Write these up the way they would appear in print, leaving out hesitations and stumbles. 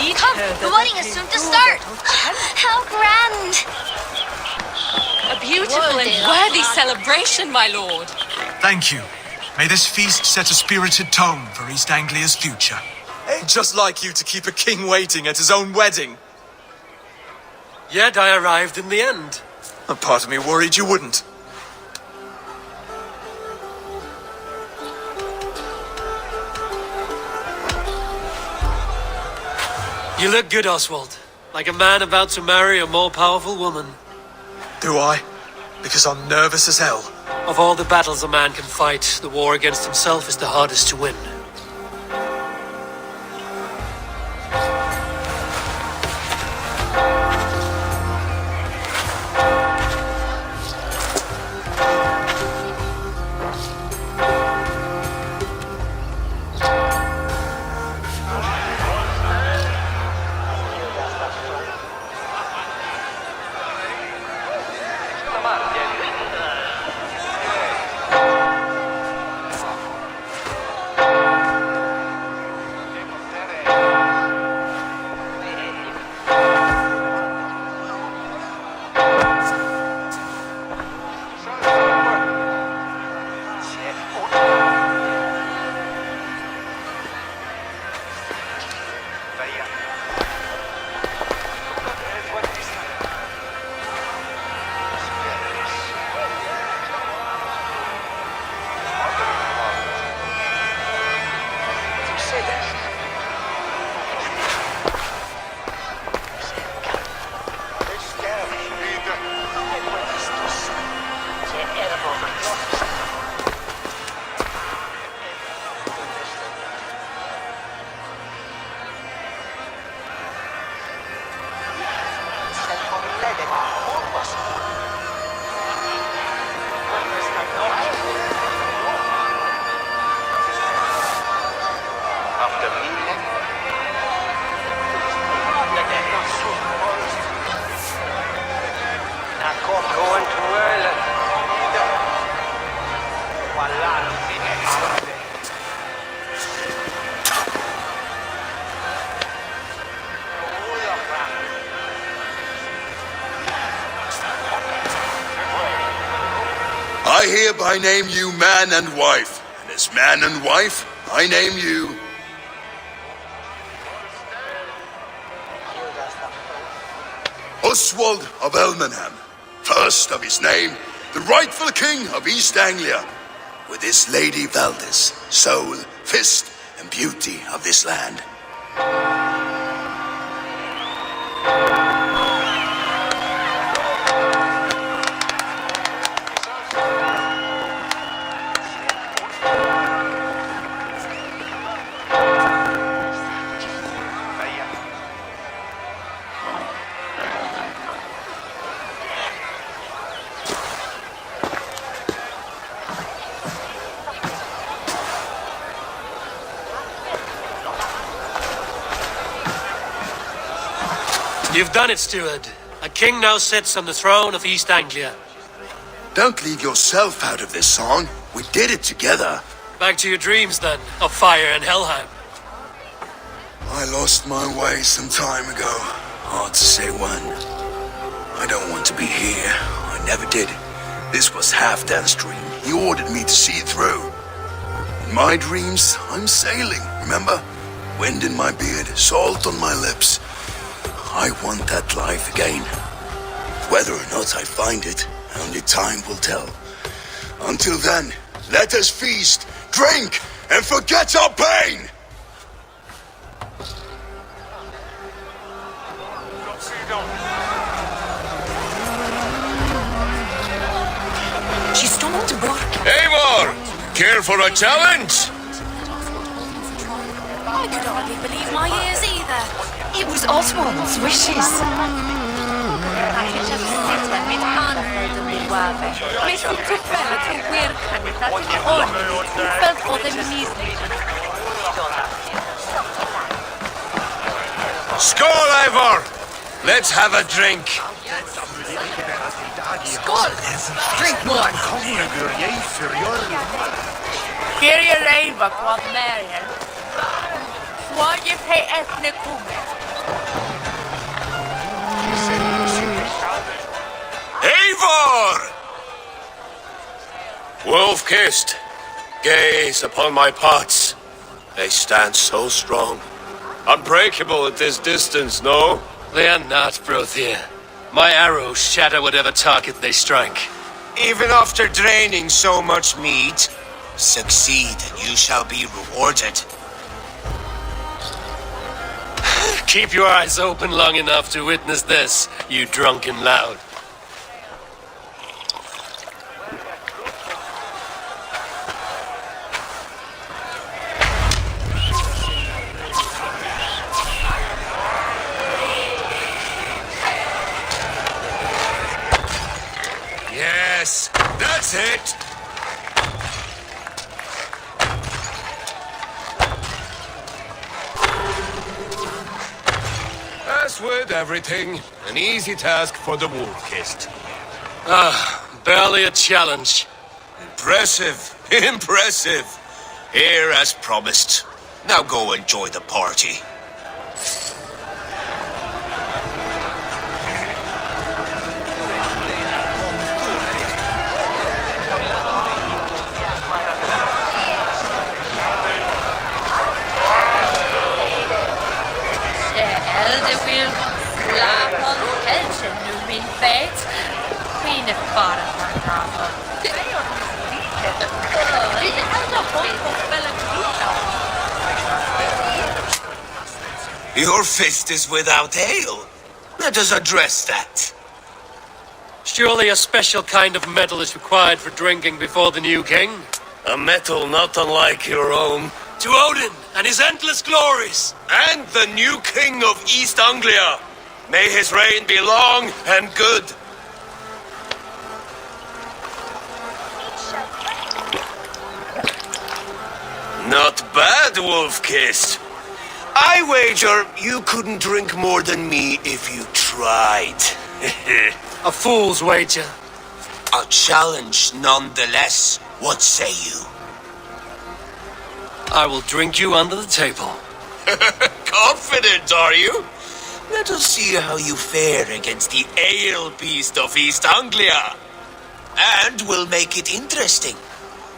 Come, the wedding is soon to start. How grand. A beautiful and worthy celebration, my lord. Thank you. May this feast set a spirited tone for East Anglia's future. Ain't just like you to keep a king waiting at his own wedding. Yet I arrived in the end. A part of me worried you wouldn't. You look good, Oswald. Like a man about to marry a more powerful woman. Do I? Because I'm nervous as hell. Of all the battles a man can fight, the war against himself is the hardest to win. I hereby name you man and wife, and as man and wife, I name you Oswald of Elmenham, first of his name, the rightful king of East Anglia, with his lady Valdis, soul, fist, and beauty of this land. You've done it, steward. A king now sits on the throne of East Anglia. Don't leave yourself out of this song. We did it together. Back to your dreams, then, of fire and Helheim. I lost my way some time ago. Hard to say when. I don't want to be here. I never did. This was Halfdan's dream. He ordered me to see it through. In my dreams, I'm sailing, remember? Wind in my beard, salt on my lips. I want that life again. Whether or not I find it, only time will tell. Until then, let us feast, drink, and forget our pain! She stormed Bork. Eivor! Care for a challenge? I could hardly believe my ears either. It was Oswald's wishes. Skål, Eivor! Let's have a drink. Skål! Drink more! Ger er Eivor vad med er. Vad är det äppne kommer? Wolf-kissed, gaze upon my pots. They stand so strong. Unbreakable at this distance, no? They are not, Brothier. My arrows shatter whatever target they strike. Even after draining so much meat, succeed and you shall be rewarded. Keep your eyes open long enough to witness this, you drunken loud. Yes, that's it. As with everything, an easy task for the wolf-kissed. Barely a challenge. Impressive, impressive. Here as promised. Now go enjoy the party. Your fist is without ale. Let us address that. Surely a special kind of metal is required for drinking before the new king? A metal not unlike your own. To Odin and his endless glories! And the new king of East Anglia. May his reign be long and good. Not bad, Wolf-kissed. I wager you couldn't drink more than me if you tried. A fool's wager. A challenge nonetheless. What say you? I will drink you under the table. Confident, are you? Let us see how you fare against the ale beast of East Anglia. And we'll make it interesting.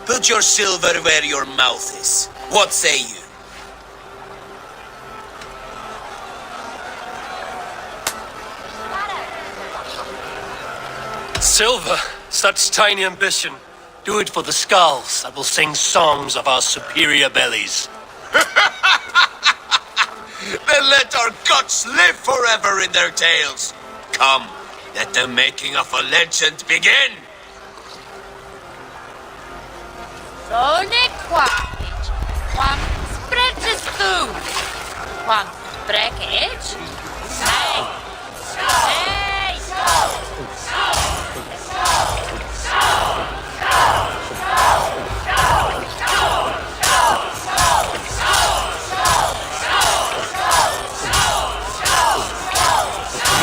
Put your silver where your mouth is. What say you? Silver, such tiny ambition. Do it for the skulls that will sing songs of our superior bellies. Then let our guts live forever in their tails. Come, let the making of a legend begin. Sone quapic, quam spreches tu, quam spreches, hey,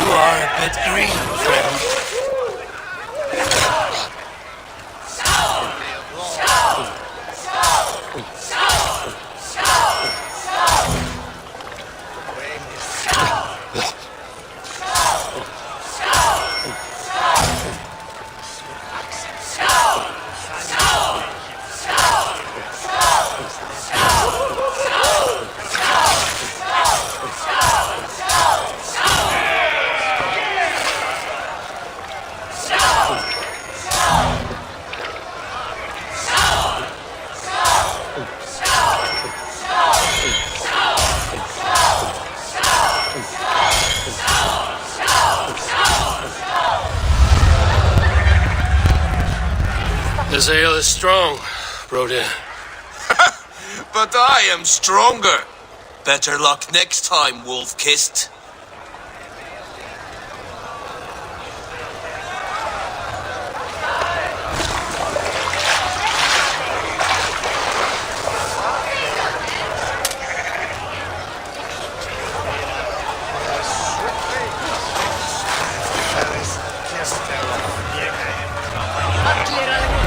You are a bit green, friend. This ale is strong, Brody. But I am stronger. Better luck next time, Wolf-kissed.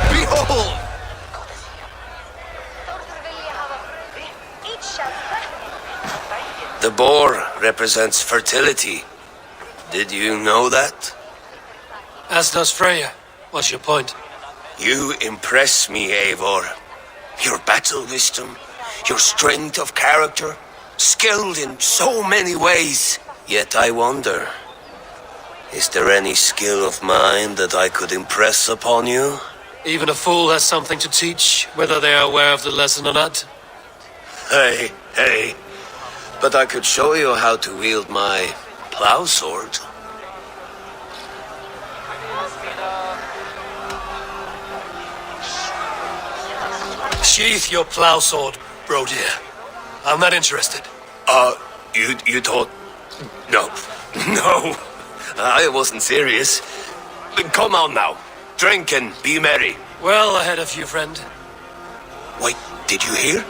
Behold! The boar represents fertility. Did you know that? As does Freya. What's your point? You impress me, Eivor. Your battle wisdom, your strength of character, skilled in so many ways. Yet I wonder, is there any skill of mine that I could impress upon you? Even a fool has something to teach, whether they are aware of the lesson or not. Hey. But I could show you how to wield my plow sword. Sheath your plow sword, bro dear. I'm not interested. You thought... No. No. I wasn't serious. Come on now. Drink and be merry. Well ahead of you, friend. Wait, did you hear?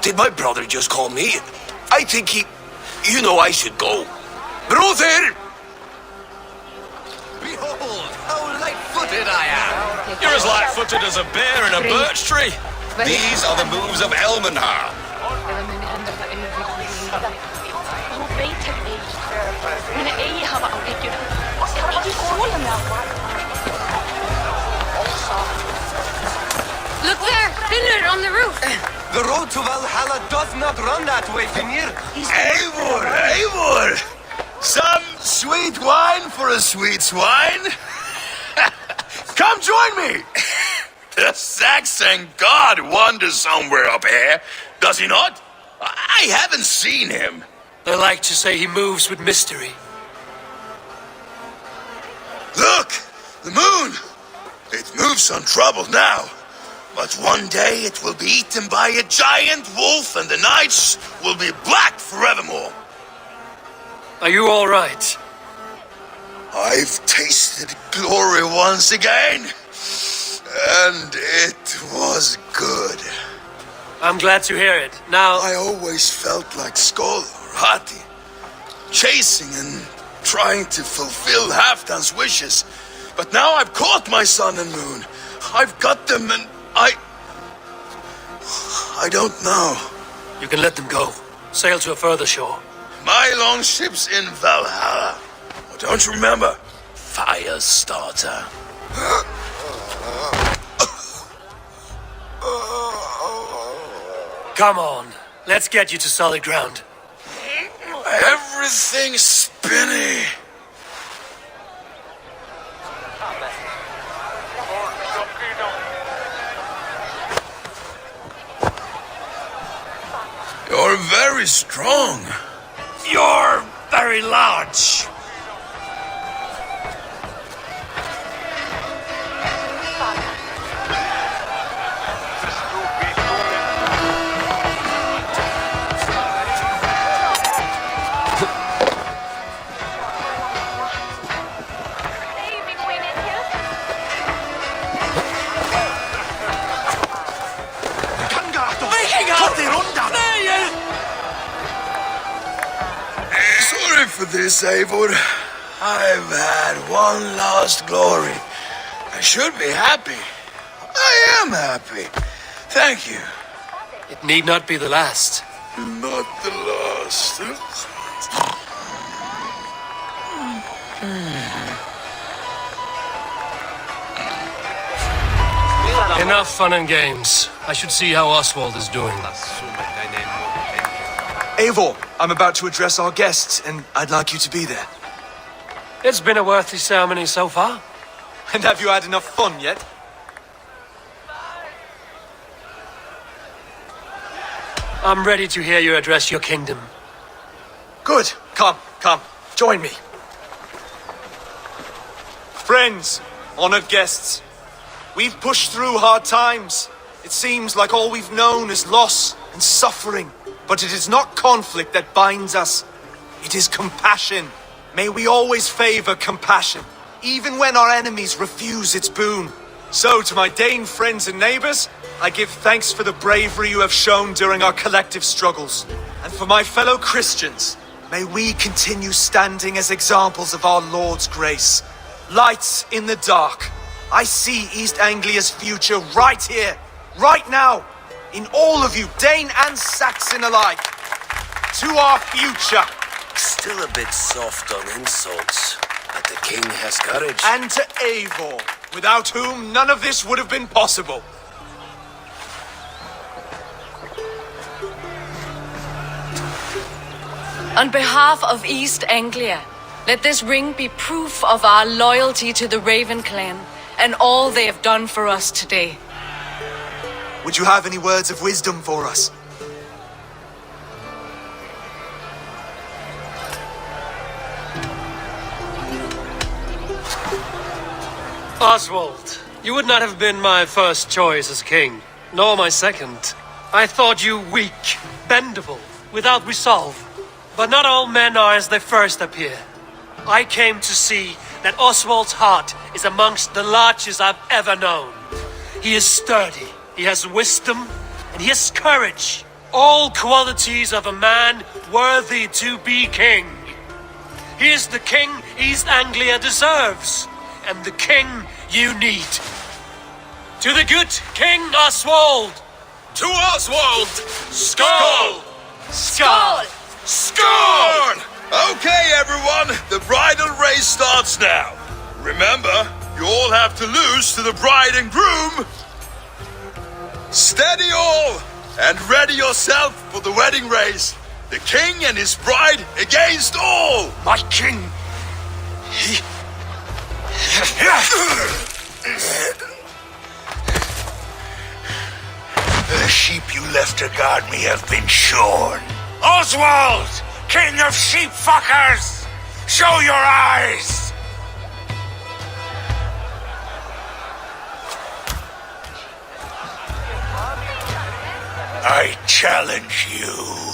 Did my brother just call me? I think he... You know I should go. Brother! Behold, how light-footed I am! You're as light-footed as a bear in a birch tree. These are the moves of Elmenhar. Look there! Pillar on the roof! The road to Valhalla does not run that way, Finnir. Eivor! Some sweet wine for a sweet swine? Come join me! The Saxon god wanders somewhere up here, does he not? I haven't seen him. They like to say he moves with mystery. Look! The moon! It moves untroubled now. But one day it will be eaten by a giant wolf and the nights will be black forevermore. Are you all right? I've tasted glory once again. And it was good. I'm glad to hear it. Now... I always felt like Skoll or Hati, chasing and trying to fulfill Halfdan's wishes. But now I've caught my sun and moon. I've got them and I don't know. You can let them go. Sail to a further shore. My longship's in Valhalla. Oh, don't you remember? Firestarter. Come on. Let's get you to solid ground. Everything's spinny. You're very strong. You're very large. Sorry for this, Eivor. I've had one last glory. I should be happy. I am happy. Thank you. It need not be the last. Not the last. Enough fun and games. I should see how Oswald is doing. Eivor, I'm about to address our guests, and I'd like you to be there. It's been a worthy ceremony so far. And have you had enough fun yet? I'm ready to hear you address your kingdom. Good. Come. Join me. Friends, honored guests, we've pushed through hard times. It seems like all we've known is loss and suffering. But it is not conflict that binds us. It is compassion. May we always favor compassion, even when our enemies refuse its boon. So, to my Dane friends and neighbors, I give thanks for the bravery you have shown during our collective struggles. And for my fellow Christians, may we continue standing as examples of our Lord's grace. Lights in the dark. I see East Anglia's future right here, right now. In all of you, Dane and Saxon alike. To our future. Still a bit soft on insults, but the king has courage. And to Eivor, without whom none of this would have been possible. On behalf of East Anglia, let this ring be proof of our loyalty to the Raven clan and all they have done for us today. Would you have any words of wisdom for us? Oswald, you would not have been my first choice as king, nor my second. I thought you weak, bendable, without resolve. But not all men are as they first appear. I came to see that Oswald's heart is amongst the largest I've ever known. He is sturdy, he has wisdom, and he has courage. All qualities of a man worthy to be king. He is the king East Anglia deserves, and the king you need. To the good King Oswald! To Oswald! Skull! Skull! Scorn! Okay, everyone, the bridal race starts now. Remember, you all have to lose to the bride and groom. Steady all, and ready yourself for the wedding race. The king and his bride against all. My king! He... The sheep you left to guard me have been shorn. Oswald! King of sheep fuckers! Show your eyes! I challenge you.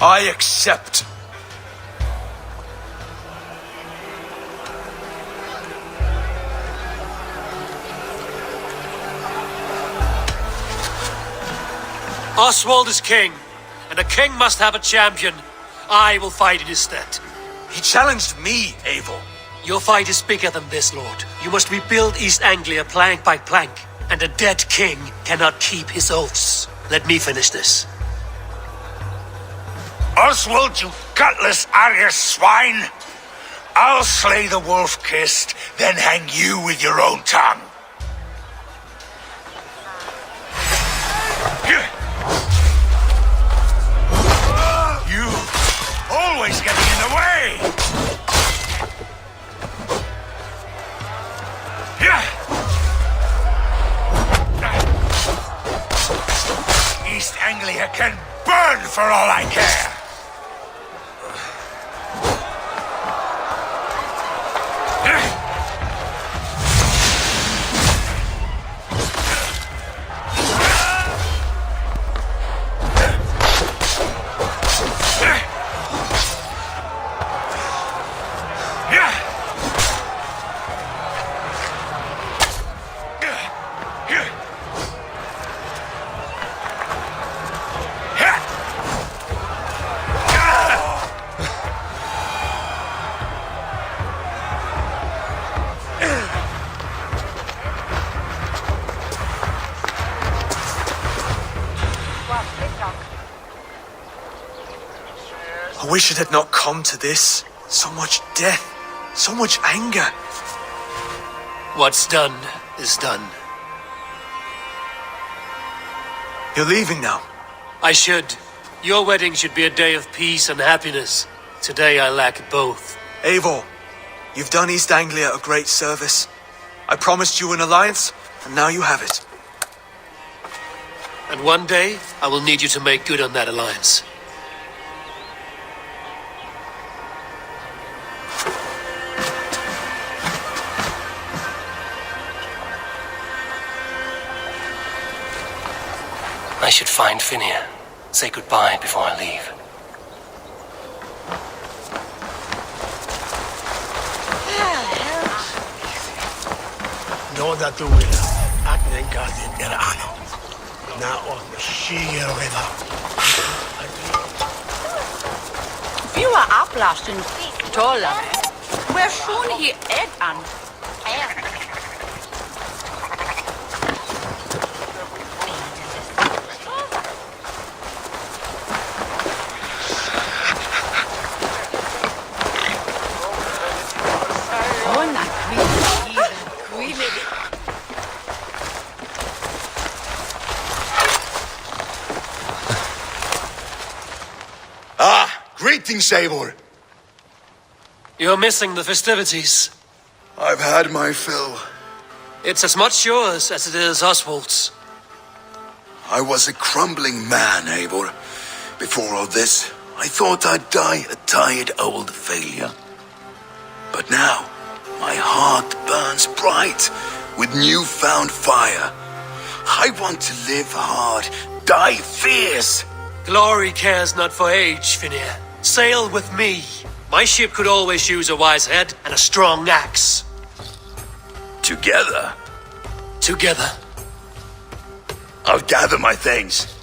I accept. Oswald is king, and a king must have a champion. I will fight in his stead. He challenged me, Eivor. Your fight is bigger than this, Lord. You must rebuild East Anglia plank by plank, and a dead king cannot keep his oaths. Let me finish this. Oswald, you gutless Arya swine! I'll slay the wolf-kissed, then hang you with your own tongue. You always getting in the way! East Anglia can burn for all I care! I wish it had not come to this. So much death, so much anger. What's done is done. You're leaving now. I should. Your wedding should be a day of peace and happiness. Today I lack both. Eivor, you've done East Anglia a great service. I promised you an alliance, and now you have it. And one day, I will need you to make good on that alliance. I should find Finia. Say goodbye before I leave. Nåda tuilla, aknen kasin erano. Nää on siirreva. Fyra ablasten tollare. Where schon hier Ed an? Oh, na Creed. Greetings, Eivor. You're missing the festivities. I've had my fill. It's as much yours as it is Oswald's. I was a crumbling man, Eivor. Before all this, I thought I'd die a tired old failure. But now, my heart burns bright with newfound fire. I want to live hard, die fierce. Glory cares not for age, Finir. Sail with me. My ship could always use a wise head and a strong axe. Together, Together. I'll gather my things.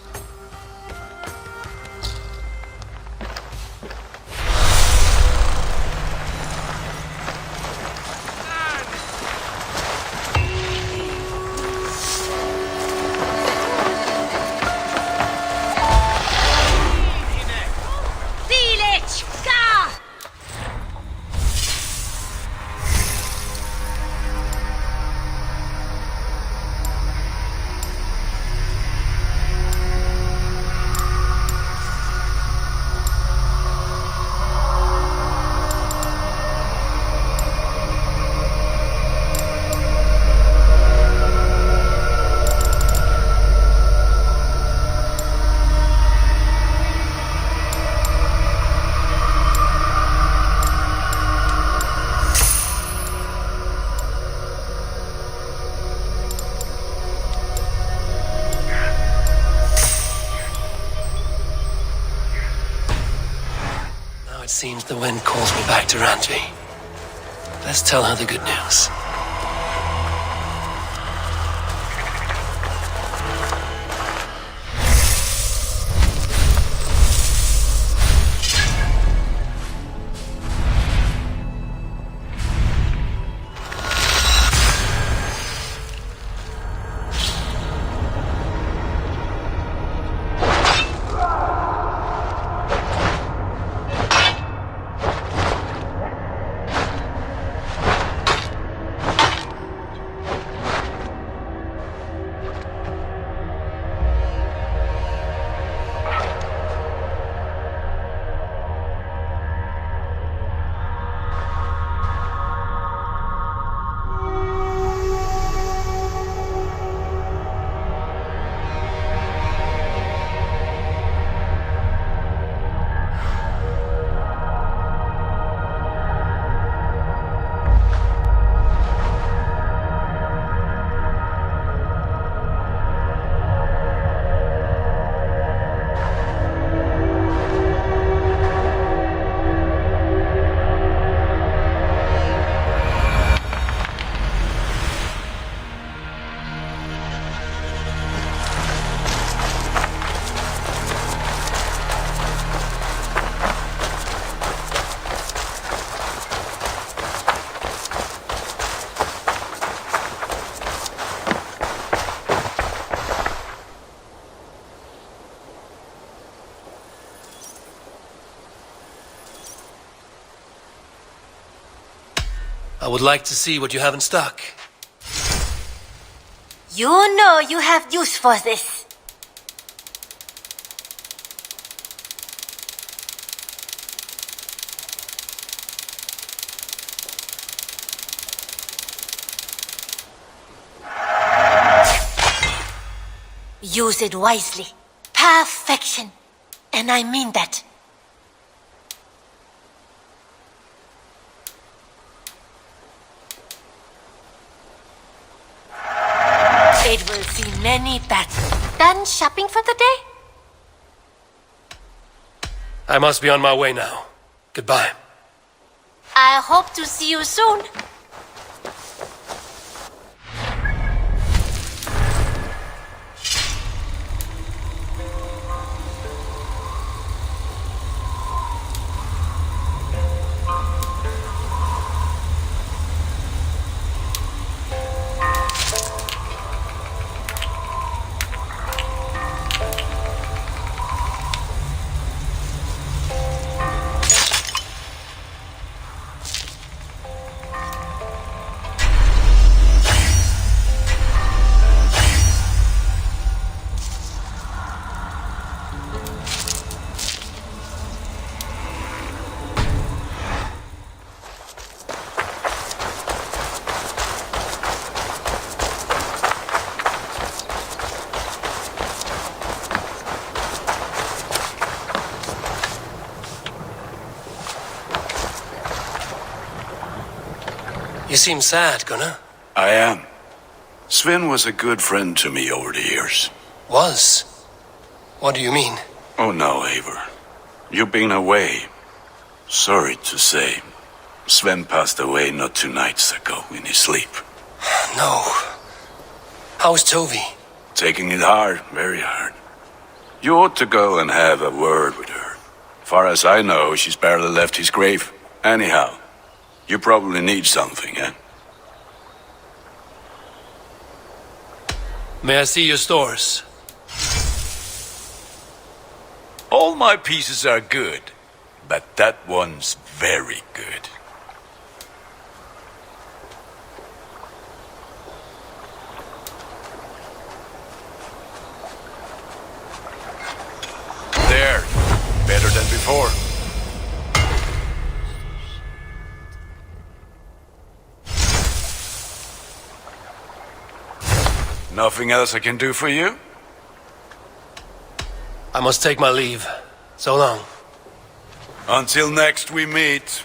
It seems the wind calls me back to Randvi. Let's tell her the good news. I would like to see what you have in stock. You know you have use for this. Use it wisely. Perfection. And I mean that. It will see many battles. Done shopping for the day? I must be on my way now. Goodbye. I hope to see you soon. You seem sad, Gunnar. I am. Sven was a good friend to me over the years. Was? What do you mean? Oh no, Eivor. You've been away. Sorry to say. Sven passed away not 2 nights ago in his sleep. No. How's Tovi? Taking it hard, very hard. You ought to go and have a word with her. Far as I know, she's barely left his grave. Anyhow, you probably need something, eh? May I see your stores? All my pieces are good, but that one's very good. There, better than before. Nothing else I can do for you? I must take my leave. So long. Until next we meet.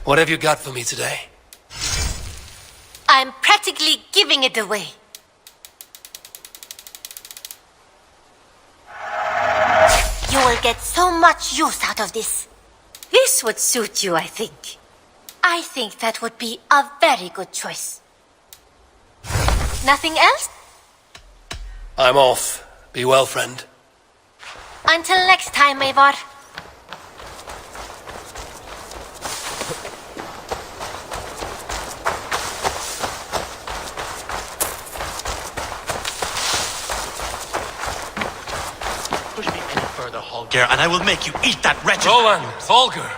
What have you got for me today? I'm practically giving it away. You will get so much use out of this. This would suit you, I think. I think that would be a very good choice. Nothing else? I'm off. Be well, friend. Until next time, Eivor. Push me any further, Holger, and I will make you eat that wretched... Roland, Holger.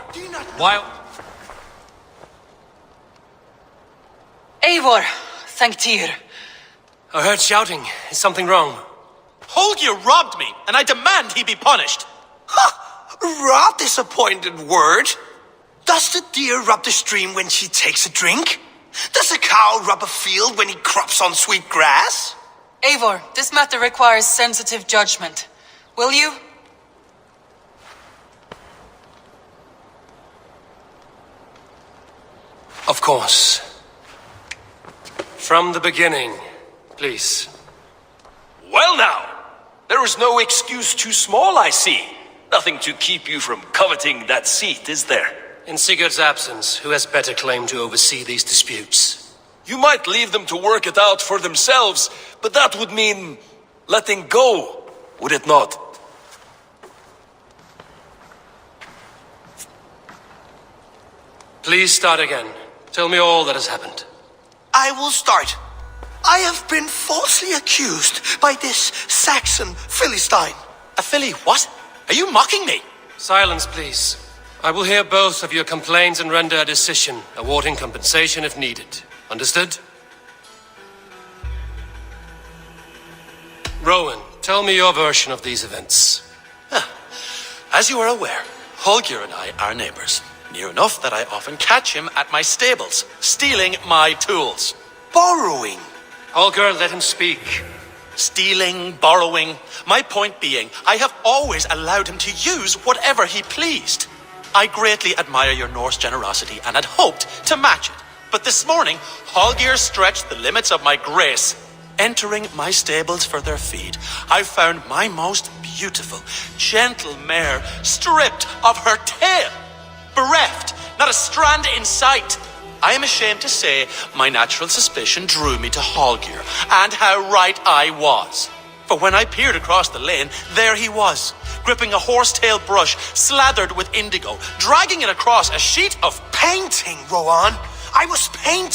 Why... Eivor, thank Tyr. I heard shouting. Is something wrong? Holger robbed me, and I demand he be punished. Rot disappointed word. Does the deer rub the stream when she takes a drink? Does a cow rub a field when he crops on sweet grass? Eivor, this matter requires sensitive judgment. Will you? Of course. From the beginning, please. Well now, there is no excuse too small, I see. Nothing to keep you from coveting that seat, is there? In Sigurd's absence, who has better claim to oversee these disputes? You might leave them to work it out for themselves, but that would mean letting go, would it not? Please start again. Tell me all that has happened. I will start. I have been falsely accused by this Saxon Philistine. A filly what? Are you mocking me? Silence, please. I will hear both of your complaints and render a decision, awarding compensation if needed. Understood? Rowan, tell me your version of these events. As you are aware, Holger and I are neighbors. Near enough that I often catch him at my stables, stealing my tools. Borrowing. Holger, let him speak. Stealing, borrowing. My point being, I have always allowed him to use whatever he pleased. I greatly admire your Norse generosity and had hoped to match it. But this morning, Holger stretched the limits of my grace. Entering my stables for their feed, I found my most beautiful, gentle mare stripped of her tail. Bereft, not a strand in sight. I am ashamed to say my natural suspicion drew me to Holger, and how right I was. For when I peered across the lane, there he was, gripping a horsetail brush slathered with indigo, dragging it across a sheet of Painting, Rowan. I was painting.